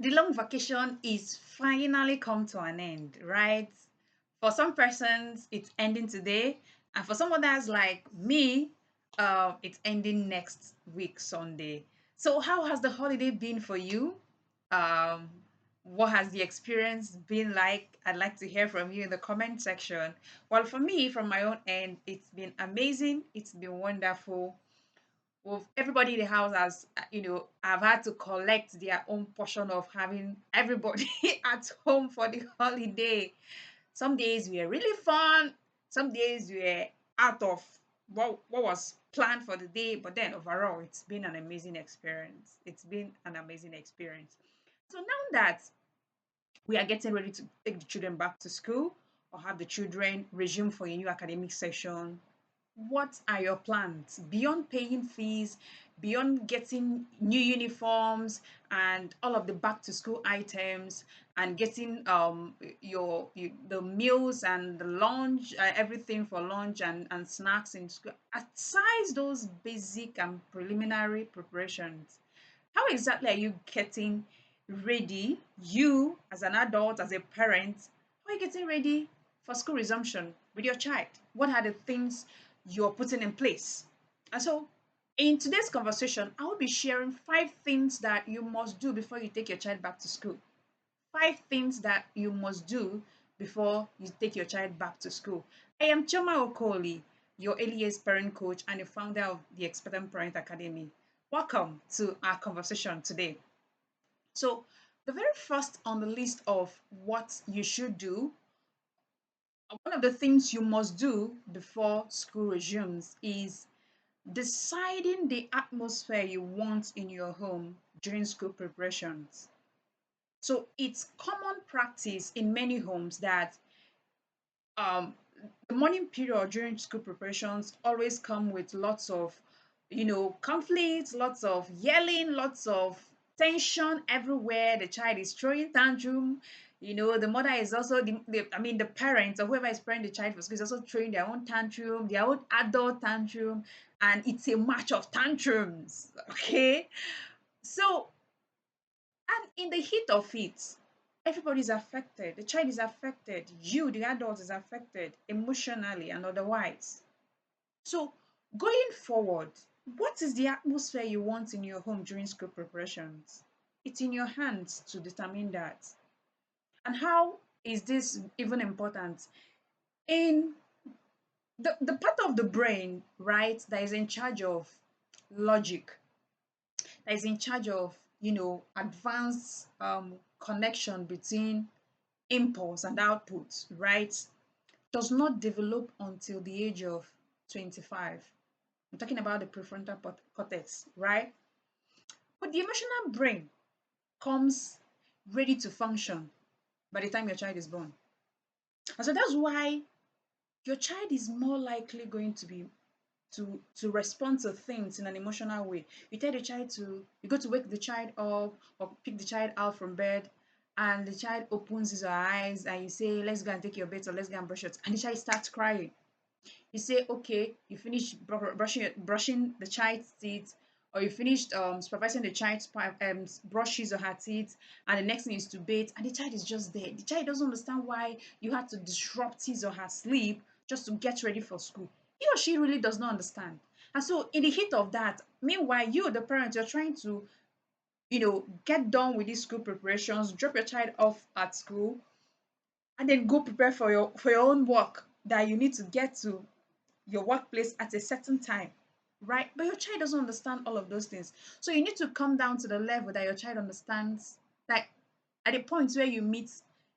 The long vacation is finally come to an end, right? For some persons, it's ending today, and for some others like me, it's ending next week, Sunday. So, how has the holiday been for you? Um, what has the experience been like? I'd like to hear from you in the comment section. Well, for me, from my own end, it's been amazing. It's been wonderful. Well, everybody in the house has, have had to collect their own portion of having everybody at home for the holiday. Some days were really fun, some days were out of what was planned for the day, but then overall, it's been an amazing experience. It's been an amazing experience. So now that we are getting ready to take the children back to school or have the children resume for a new academic session, what are your plans beyond paying fees, beyond getting new uniforms and all of the back to school items and getting the meals and the lunch, everything for lunch and snacks in school? Aside those basic and preliminary preparations, how exactly are you getting ready, you as an adult, as a parent, how are you getting ready for school resumption with your child? What are the things you're putting in place? And so, in today's conversation, I will be sharing 5 things that you must do before you take your child back to school. 5 things that you must do before you take your child back to school. I am Choma Okoli, your early years parent coach and the founder of the Expectant Parent Academy. Welcome to our conversation today. So, the very first on the list of what you should do, one of the things you must do before school resumes is deciding the atmosphere you want in your home during school preparations. So, it's common practice in many homes that um, the morning period during school preparations always come with lots of conflicts, lots of yelling, lots of tension everywhere. The child is throwing tantrum. The mother is also the parents or whoever is preparing the child for school is also throwing their own tantrum, their own adult tantrum, and it's a match of tantrums. Okay, so and in the heat of it, everybody's affected. The child is affected. You, the adult, is affected emotionally and otherwise. So, going forward, what is the atmosphere you want in your home during school preparations? It's in your hands to determine that. And how is this even important? In the part of the brain, right, that is in charge of logic, that is in charge of, advanced connection between impulse and output, right, does not develop until the age of 25. I'm talking about the prefrontal cortex, right? But the emotional brain comes ready to function by the time your child is born. And so that's why your child is more likely going to be to respond to things in an emotional way. You tell the child you go to wake the child up or pick the child out from bed, and the child opens his or her eyes, and you say, let's go and take your bath or let's go and brush it, and the child starts crying. You say, okay, you finish brushing the child's teeth, or you finished supervising the child's brush his or her teeth, and the next thing is to bathe, and the child is just there. The child doesn't understand why you had to disrupt his or her sleep just to get ready for school. He or she really does not understand. And so, in the heat of that, meanwhile, you, the parent, you're trying to, get done with these school preparations, drop your child off at school, and then go prepare for your own work that you need to get to your workplace at a certain time, right? But your child doesn't understand all of those things. So you need to come down to the level that your child understands, like at the point where you meet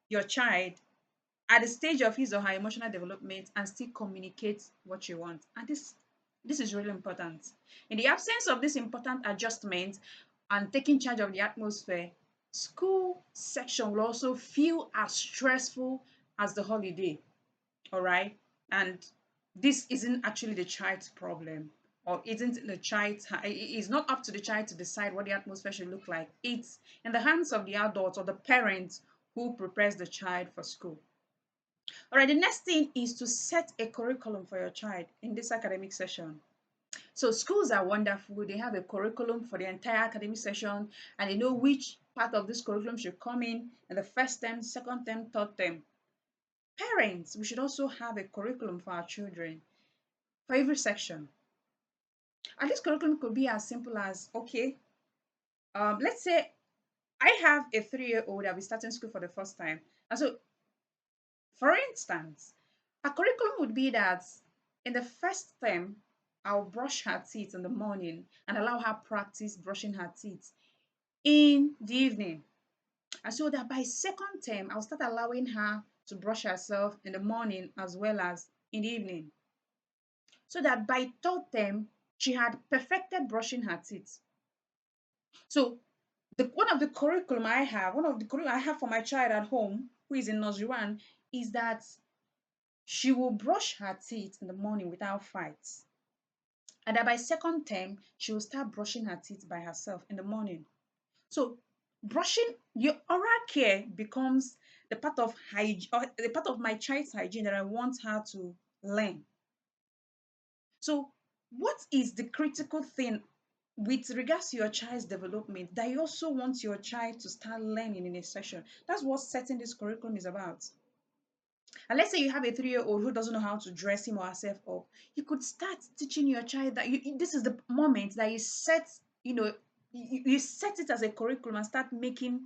your child at the stage of his or her emotional development and still communicate what you want. And this is really important. In the absence of this important adjustment and taking charge of the atmosphere, school section will also feel as stressful as the holiday. All right. And this isn't actually the child's problem, or isn't the child's, it's not up to the child to decide what the atmosphere should look like. It's in the hands of the adult or the parent who prepares the child for school. All right, the next thing is to set a curriculum for your child in this academic session. So schools are wonderful. They have a curriculum for the entire academic session, and they know which part of this curriculum should come in the first term, second term, third term. Parents, we should also have a curriculum for our children for every section. And this curriculum could be as simple as, okay, let's say I have a 3-year-old that will be starting school for the first time. And so, for instance, a curriculum would be that in the first term, I'll brush her teeth in the morning and allow her practice brushing her teeth in the evening. And so that by second term, I'll start allowing her to brush herself in the morning as well as in the evening. So that by third term, she had perfected brushing her teeth. So one of the curriculum I have, one of the curriculum I have for my child at home, who is in nursery one, is that she will brush her teeth in the morning without fights. And that by second term, she will start brushing her teeth by herself in the morning. So brushing your oral care becomes the part of hygiene, the part of my child's hygiene that I want her to learn. So what is the critical thing with regards to your child's development that you also want your child to start learning in a session? That's what setting this curriculum is about. And let's say you have a 3-year-old who doesn't know how to dress him or herself up. You could start teaching your child that this is the moment that you set, you set it as a curriculum and start making,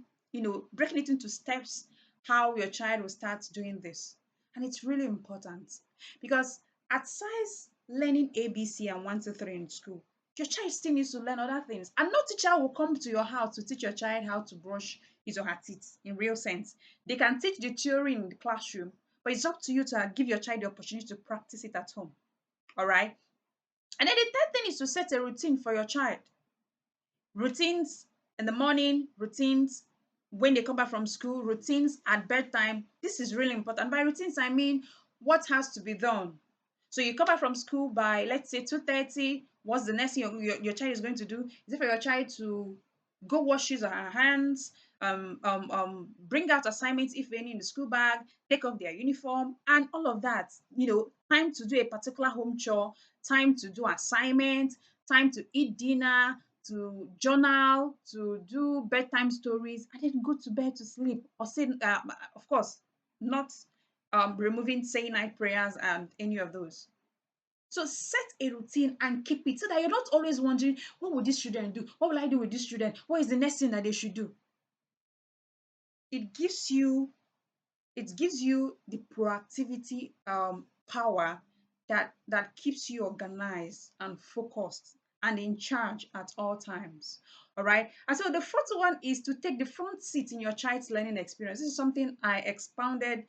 breaking it into steps how your child will start doing this. And it's really important because at size learning ABC and 1 2 3 in school, your child still needs to learn other things. And no teacher will come to your house to teach your child how to brush his or her teeth in real sense. They can teach the theory in the classroom, but it's up to you to give your child the opportunity to practice it at home. All right. And then the third thing is to set a routine for your child. Routines in the morning, routines when they come back from school, routines at bedtime. This is really important. By routines, I mean what has to be done. So you come back from school by, let's say, 2:30. What's the next thing your child is going to do? Is it for your child to go wash his or her hands, bring out assignments if any in the school bag, take off their uniform, and all of that? Time to do a particular home chore, time to do assignment, time to eat dinner, to journal, to do bedtime stories, and then go to bed to sleep. Or say, of course, not removing saying night prayers and any of those. So set a routine and keep it so that you're not always wondering, what will these children do? What will I do with this student? What is the next thing that they should do? It gives you it gives you the proactivity power that keeps you organized and focused and in charge at all times. All right. And so the fourth one is to take the front seat in your child's learning experience. This is something I expounded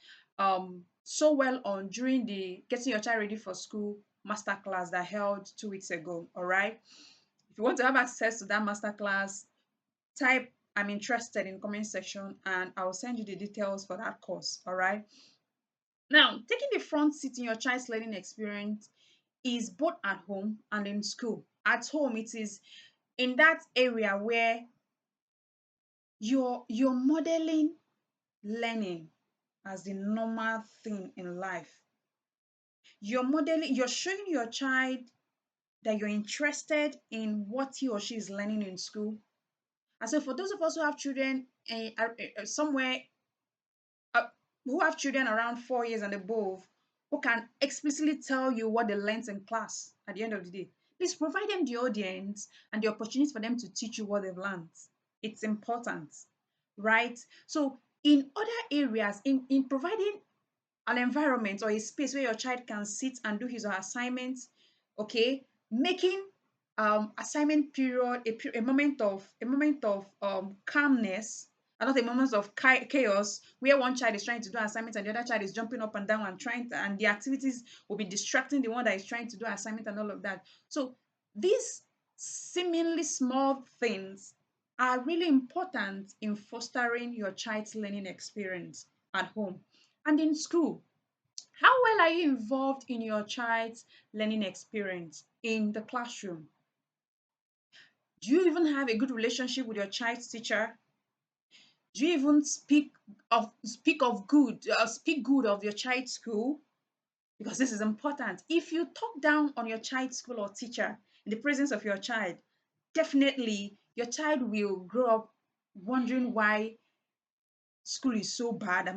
so well on during the Getting Your Child Ready for School masterclass that held 2 weeks ago. All right. If you want to have access to that masterclass, type I'm interested in comment section and I'll send you the details for that course. All right. Now, taking the front seat in your child's learning experience is both at home and in school. At home, it is in that area where you're modeling learning as the normal thing in life. You're showing your child that you're interested in what he or she is learning in school. And so for those of us who have children somewhere uh, who have children around 4 years and above, who can explicitly tell you what they learned in class at the end of the day, please provide them the audience and the opportunity for them to teach you what they've learned. It's important, right? So in other areas, in providing an environment or a space where your child can sit and do his or her assignments, okay, making assignment period a moment of calmness and not a moment of chaos where one child is trying to do assignment and the other child is jumping up and down and and the activities will be distracting the one that is trying to do assignment and all of that. So these seemingly small things are really important in fostering your child's learning experience at home and in school. How well are you involved in your child's learning experience in the classroom? Do you even have a good relationship with your child's teacher? Do you even speak good of your child's school? Because this is important. If you talk down on your child's school or teacher, in the presence of your child, definitely your child will grow up wondering why school is so bad and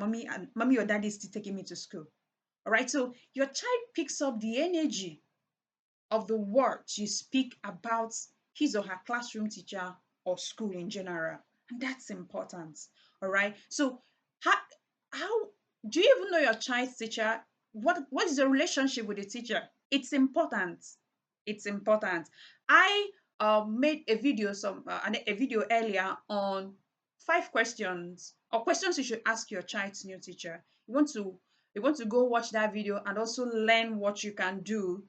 mommy or daddy is still taking me to school. All right. So your child picks up the energy of the words you speak about his or her classroom teacher or school in general. And that's important. All right. So how how do you even know your child's teacher? What is the relationship with the teacher? It's important. It's important. I made a video a video earlier on 5 questions or questions you should ask your child's new teacher. You want to go watch that video and also learn what you can do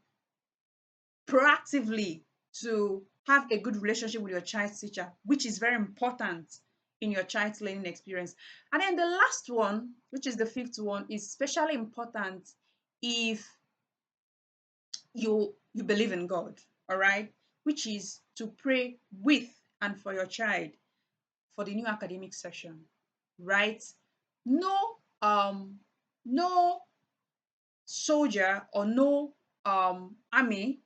proactively to have a good relationship with your child's teacher, which is very important in your child's learning experience. And then the last one, which is the fifth one, is especially important if you believe in God, all right, which is to pray with and for your child for the new academic session, right? No, no soldier or no army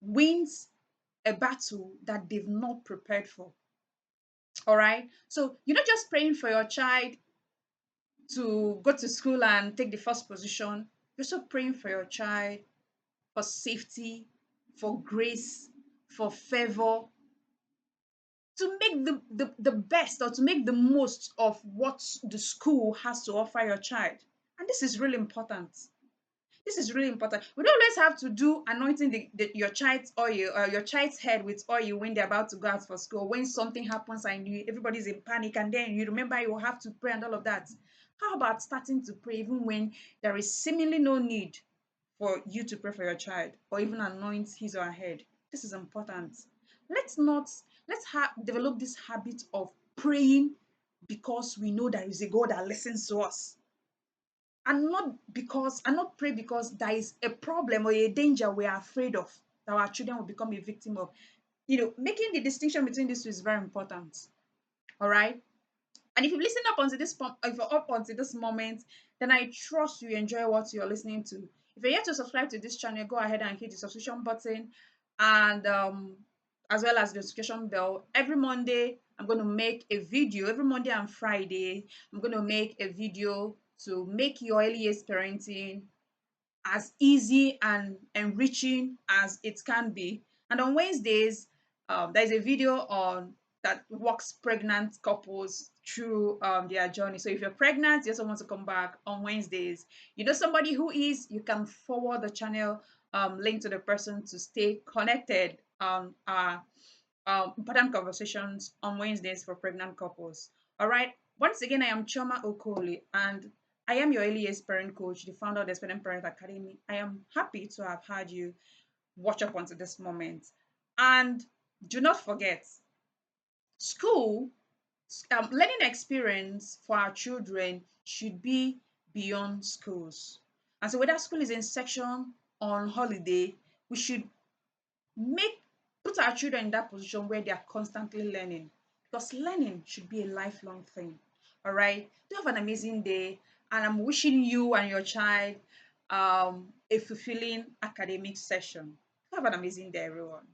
wins a battle that they've not prepared for. All right. So you're not just praying for your child to go to school and take the first position, you're also praying for your child for safety, for grace, for favor, to make the best or to make the most of what the school has to offer your child. And this is really important. This is really important. We don't always have to do anointing your child's oil or your child's head with oil when they're about to go out for school. When something happens and everybody's in panic, and then you remember you have to pray and all of that. How about starting to pray even when there is seemingly no need for you to pray for your child or even anoint his or her head? This is important. Let's not develop this habit of praying because we know there is a God that listens to us, and not pray because there is a problem or a danger we are afraid of that our children will become a victim of. Making the distinction between these two is very important. All right. And if you listen up until if you're up until this moment, then I trust you enjoy what you're listening to. If you're yet to subscribe to this channel, go ahead and hit the subscription button, and as well as the notification bell. Every Monday, I'm going to make a video. Every Monday and Friday, I'm going to make a video to make your early years parenting as easy and enriching as it can be. And on Wednesdays, there's a video on that walks pregnant couples through their journey. So if you're pregnant, you also want to come back on Wednesdays, you know somebody who is, you can forward the channel link to the person to stay connected on our important conversations on Wednesdays for pregnant couples. All right. Once again, I am Choma Okoli, and I am your early years parent coach, the founder of the Expectant Parent Academy. I am happy to have had you watch up until this moment. And do not forget, school, learning experience for our children should be beyond schools. And so, whether school is in section on holiday, we should make put our children in that position where they are constantly learning, because learning should be a lifelong thing. All right. Do have an amazing day, and I'm wishing you and your child a fulfilling academic session. Have an amazing day, everyone.